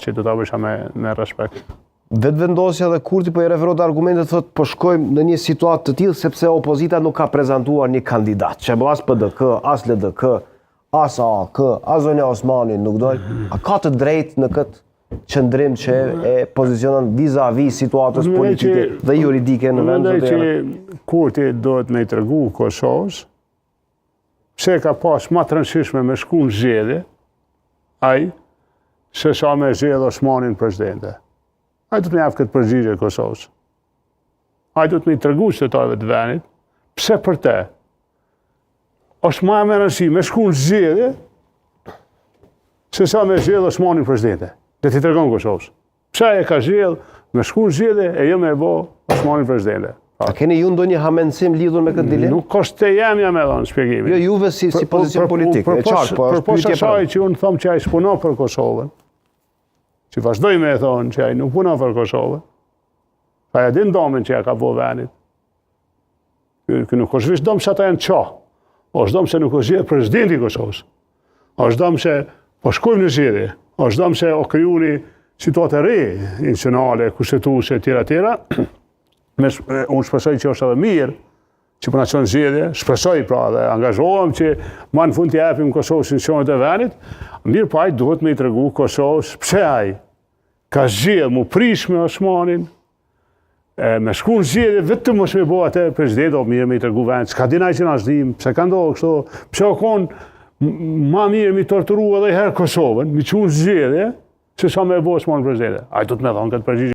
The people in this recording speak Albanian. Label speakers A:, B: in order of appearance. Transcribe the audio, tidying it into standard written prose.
A: që do ta bëjsha me respekt.
B: Vetëvendosja dhe Kurti po i referohet argumentet, thotë po shkojmë në një situatë të tillë sepse opozita nuk ka prezantuar një kandidat. Që as PDK, as LDK, as AK, as Zonja Osmani nuk dojnë. A ka të drejtë në këtë qëndrim që e pozicionon vis-a-vis situatës politike dhe juridike në vend?
A: Mendoj që Kurti duhet me i tregu Kosovës pse ka pas ma të rëndësishme me shku në zgjedhje ai se sa me zgjedh Osmanin presidente. Ai do të më jap këtë përgjigje Kosovës. Ai do të më tregu qytetarëve të vendit pse për te është më e rëndësishme me shku në zgjedhje se sa me zgjedh Osmanin presidente. Dhe t'i tregon Kosovës. Pse ai ka zgjedh me shku në zgjedhje e jo me bë Osmanin presidente.
B: A keni ju ndonjë hamendësim lidhur me këtë dilemë?
A: Nuk është te jam me dhënë shpjegimin.
B: Jo juve si pozicion politik, e qartë, po është pyetje
A: asaj që unë them që ai s'punon për Kosovën. Që vazhdoj me e thonë që ai nuk punon për Kosovën. Ai din domën që ja ka bo vendit. Ky nuk është vetëm dom se ata janë çoh. Është dom se nuk është zgjedh presidenti i Kosovës. Është dom se po shkojmë në zgjedhje. Është dom se o krijuni situatë re institucionale, kushtetuese etj. Unë shpresoj që është edhe mirë që po na çon zgjedhje, shpresoj pra dhe angazhohem që më në fund t'i japim Kosovës institucionet e vendit, mirë po ai duhet me i tregu Kosovës pse ai ka zgjedh mu prish me Osmanin, me shku në zgjedhje vetëm mos me bo atë president, o mirë me i tregu vend, s'ka din ai që na zhdim, pse ka ndodhur kështu, pse o konë ma mirë mi torturu edhe herë Kosovën, mi çu në zgjedhje, se sa me bo Osmanin president. Ai do të më thonë këtë përgjigje.